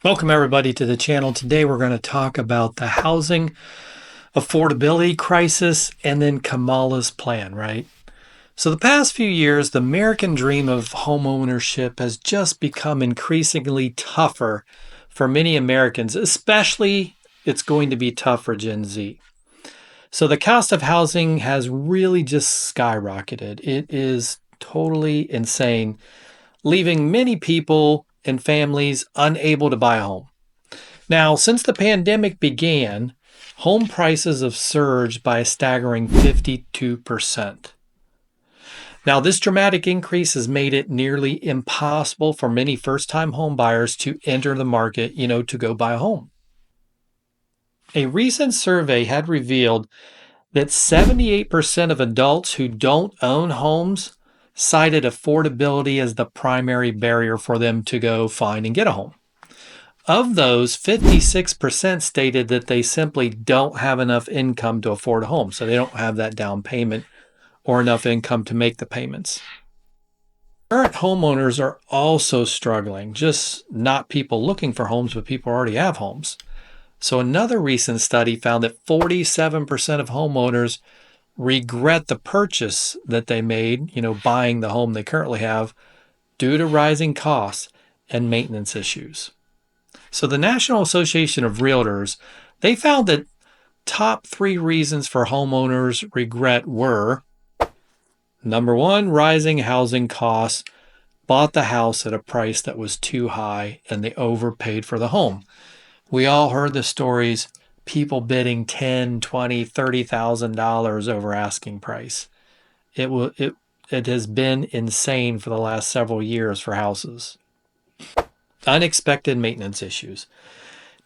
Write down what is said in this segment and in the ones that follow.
Welcome everybody to the channel. Today we're going to talk about the housing affordability crisis and then Kamala's plan, right? So the past few years, the American dream of homeownership has just become increasingly tougher for many Americans, especially it's going to be tough for Gen Z. So the cost of housing has really just skyrocketed. It is totally insane, leaving many people and families unable to buy a home. Now, since the pandemic began, home prices have surged by a staggering 52%. Now, this dramatic increase has made it nearly impossible for many first-time home buyers to enter the market, to go buy a home. A recent survey had revealed that 78% of adults who don't own homes cited affordability as the primary barrier for them to go find and get a home. Of those, 56% stated that they simply don't have enough income to afford a home. So they don't have that down payment or enough income to make the payments. Current homeowners are also struggling, just not people looking for homes, but people who already have homes. So another recent study found that 47% of homeowners regret the purchase that they made, buying the home they currently have, due to rising costs and maintenance issues. So the National Association of Realtors, they found that top 3 reasons for homeowners regret were: number 1, rising housing costs, bought the house at a price that was too high and they overpaid for the home. We all heard the stories, people bidding $10, $20, $30,000 over asking price. It has been insane for the last several years for houses. Unexpected maintenance issues.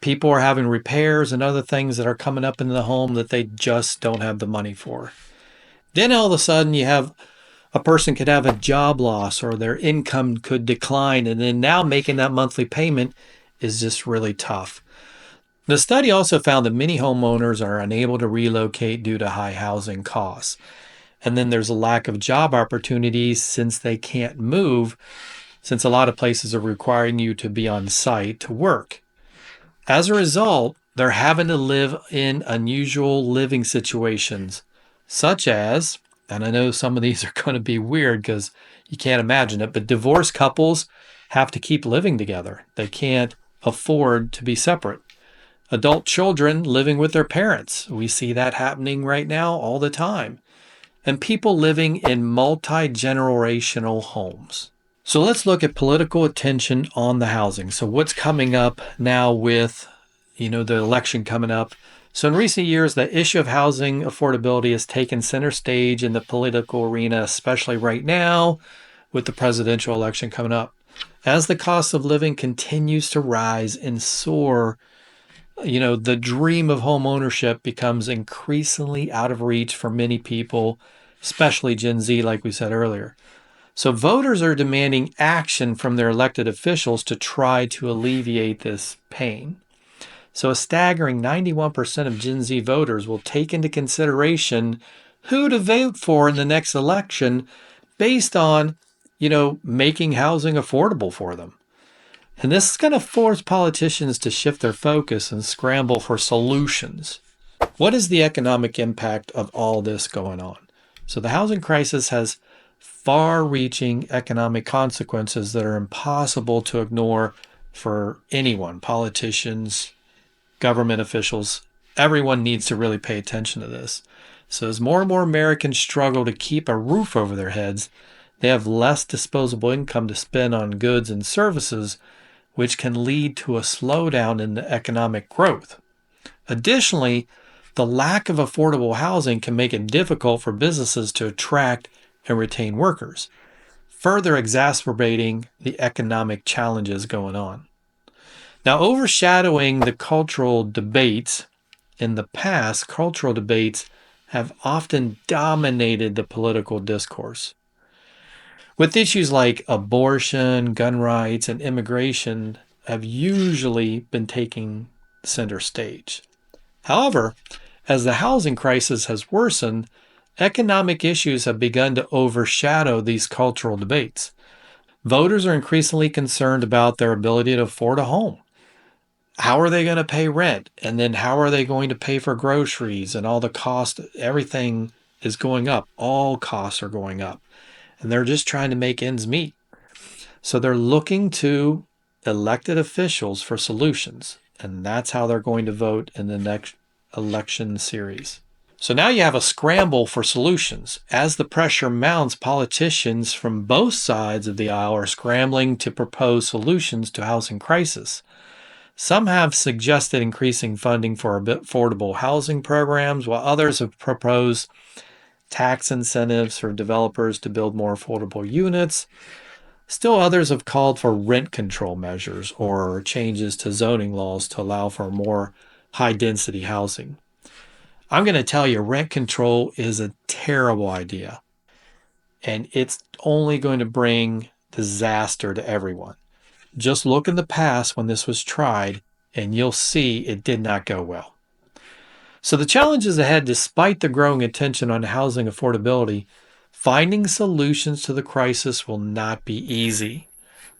People are having repairs and other things that are coming up in the home that they just don't have the money for. Then all of a sudden you have a person could have a job loss or their income could decline, and then now making that monthly payment is just really tough. The study also found that many homeowners are unable to relocate due to high housing costs. And then there's a lack of job opportunities since they can't move, since a lot of places are requiring you to be on site to work. As a result, they're having to live in unusual living situations, such as, and I know some of these are going to be weird because you can't imagine it, but divorced couples have to keep living together. They can't afford to be separate. Adult children living with their parents. We see that happening right now all the time. And people living in multi-generational homes. So let's look at political attention on the housing. So what's coming up now with, the election coming up? So in recent years, the issue of housing affordability has taken center stage in the political arena, especially right now with the presidential election coming up. As the cost of living continues to rise and soar, the dream of home ownership becomes increasingly out of reach for many people, especially Gen Z, like we said earlier. So voters are demanding action from their elected officials to try to alleviate this pain. So a staggering 91% of Gen Z voters will take into consideration who to vote for in the next election based on, making housing affordable for them. And this is going to force politicians to shift their focus and scramble for solutions. What is the economic impact of all this going on? So the housing crisis has far-reaching economic consequences that are impossible to ignore for anyone, politicians, government officials. Everyone needs to really pay attention to this. So as more and more Americans struggle to keep a roof over their heads, they have less disposable income to spend on goods and services, which can lead to a slowdown in the economic growth. Additionally, the lack of affordable housing can make it difficult for businesses to attract and retain workers, further exacerbating the economic challenges going on. Now, overshadowing the cultural debates, in the past, cultural debates have often dominated the political discourse, with issues like abortion, gun rights, and immigration have usually been taking center stage. However, as the housing crisis has worsened, economic issues have begun to overshadow these cultural debates. Voters are increasingly concerned about their ability to afford a home. how are they going to pay rent? And then how are they going to pay for groceries and all the cost? Everything is going up. All costs are going up. And they're just trying to make ends meet. So they're looking to elected officials for solutions. And that's how they're going to vote in the next election series. So now you have a scramble for solutions. As the pressure mounts, politicians from both sides of the aisle are scrambling to propose solutions to housing crisis. Some have suggested increasing funding for affordable housing programs, while others have proposed tax incentives for developers to build more affordable units. Still, others have called for rent control measures or changes to zoning laws to allow for more high-density housing. I'm going to tell you, rent control is a terrible idea, and it's only going to bring disaster to everyone. Just look in the past when this was tried, and you'll see it did not go well. So the challenges ahead, despite the growing attention on housing affordability, finding solutions to the crisis will not be easy.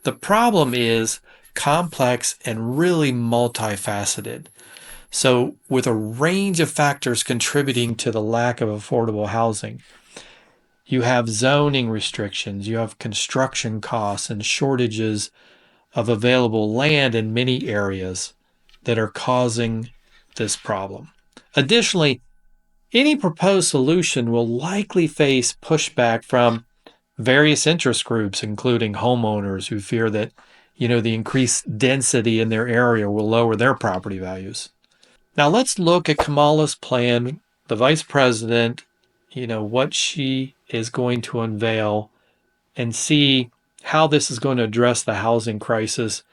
The problem is complex and really multifaceted. So with a range of factors contributing to the lack of affordable housing, you have zoning restrictions, you have construction costs and shortages of available land in many areas that are causing this problem. Additionally, any proposed solution will likely face pushback from various interest groups, including homeowners who fear that, the increased density in their area will lower their property values. Now let's look at Kamala's plan, the vice president, what she is going to unveil, and see how this is going to address the housing crisis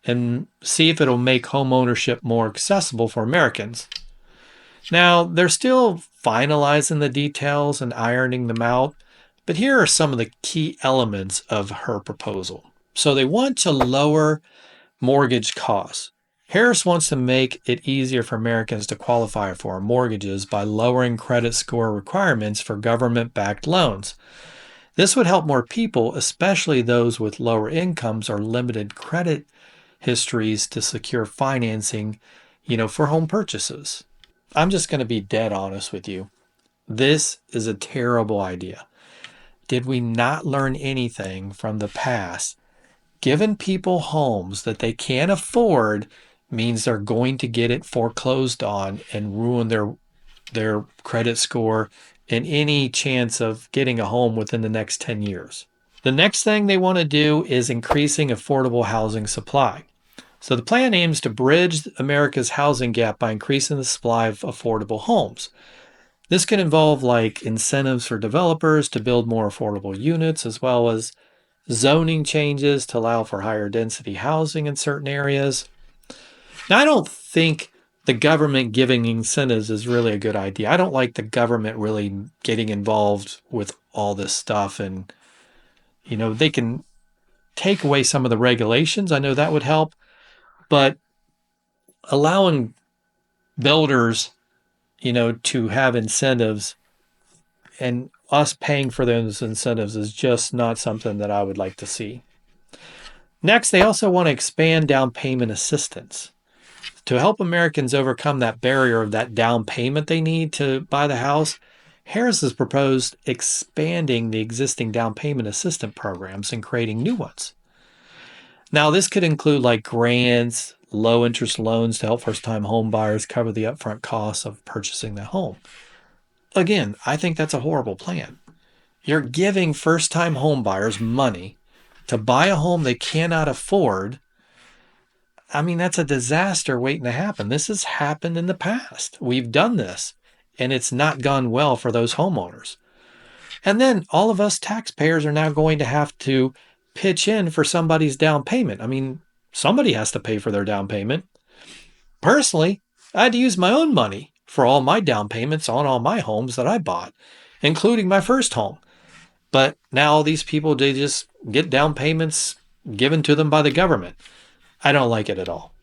and see if it'll make homeownership more accessible for Americans. Now, they're still finalizing the details and ironing them out, but here are some of the key elements of her proposal. So they want to lower mortgage costs. Harris wants to make it easier for Americans to qualify for mortgages by lowering credit score requirements for government-backed loans. This would help more people, especially those with lower incomes or limited credit histories, to secure financing, for home purchases. I'm just going to be dead honest with you. This is a terrible idea. Did we not learn anything from the past? Giving people homes that they can't afford means they're going to get it foreclosed on and ruin their credit score and any chance of getting a home within the next 10 years. The next thing they want to do is increasing affordable housing supply. So the plan aims to bridge America's housing gap by increasing the supply of affordable homes. This can involve incentives for developers to build more affordable units, as well as zoning changes to allow for higher density housing in certain areas. Now, I don't think the government giving incentives is really a good idea. I don't like the government really getting involved with all this stuff. And, they can take away some of the regulations. I know that would help. But allowing builders, to have incentives and us paying for those incentives is just not something that I would like to see. Next, they also want to expand down payment assistance. To help Americans overcome that barrier of that down payment they need to buy the house, Harris has proposed expanding the existing down payment assistance programs and creating new ones. Now, this could include grants, low interest loans to help first-time home buyers cover the upfront costs of purchasing the home. Again, I think that's a horrible plan. You're giving first-time home buyers money to buy a home they cannot afford. I mean, that's a disaster waiting to happen. This has happened in the past. We've done this, and it's not gone well for those homeowners. And then all of us taxpayers are now going to have to pitch in for somebody's down payment. I mean, somebody has to pay for their down payment. Personally, I had to use my own money for all my down payments on all my homes that I bought, including my first home. But now these people, they just get down payments given to them by the government. I don't like it at all.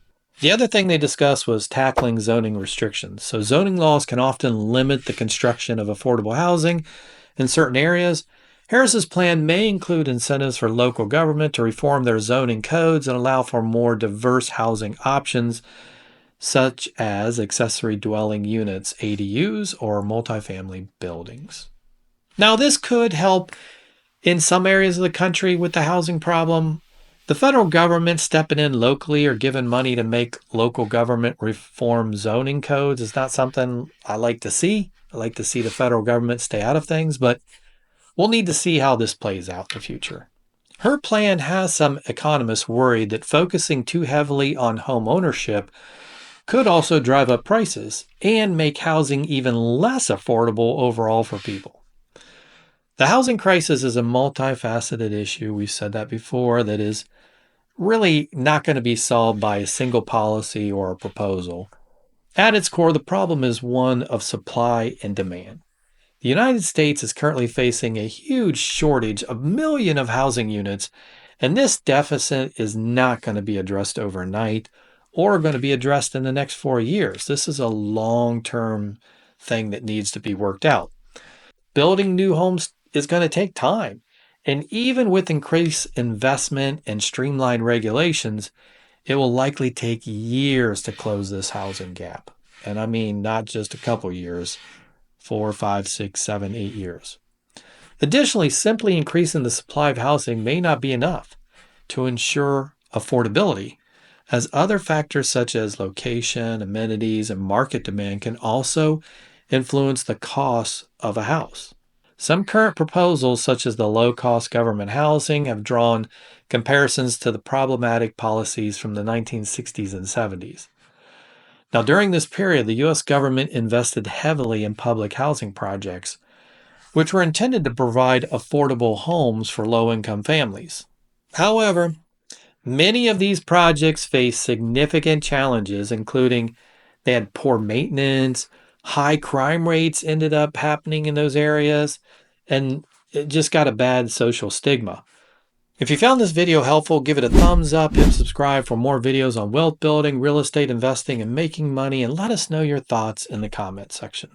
The other thing they discussed was tackling zoning restrictions. So zoning laws can often limit the construction of affordable housing in certain areas. Harris's plan may include incentives for local government to reform their zoning codes and allow for more diverse housing options, such as accessory dwelling units, ADUs, or multifamily buildings. Now, this could help in some areas of the country with the housing problem. The federal government stepping in locally or giving money to make local government reform zoning codes is not something I like to see. I like to see the federal government stay out of things, but we'll need to see how this plays out in the future. Her plan has some economists worried that focusing too heavily on home ownership could also drive up prices and make housing even less affordable overall for people. The housing crisis is a multifaceted issue. We've said that before, that is really not going to be solved by a single policy or a proposal. At its core, the problem is one of supply and demand. The United States is currently facing a huge shortage of millions of housing units, and this deficit is not going to be addressed overnight or going to be addressed in the next 4 years. This is a long-term thing that needs to be worked out. Building new homes is going to take time, and even with increased investment and streamlined regulations, it will likely take years to close this housing gap. And I mean, not just a couple years, 4, 5, 6, 7, 8 years. Additionally, simply increasing the supply of housing may not be enough to ensure affordability, as other factors such as location, amenities, and market demand can also influence the cost of a house. Some current proposals, such as the low-cost government housing, have drawn comparisons to the problematic policies from the 1960s and 70s. Now, during this period, the U.S. government invested heavily in public housing projects, which were intended to provide affordable homes for low-income families. However, many of these projects faced significant challenges, including they had poor maintenance, high crime rates ended up happening in those areas, and it just got a bad social stigma. If you found this video helpful, give it a thumbs up, hit subscribe for more videos on wealth building, real estate investing, and making money, and let us know your thoughts in the comment section.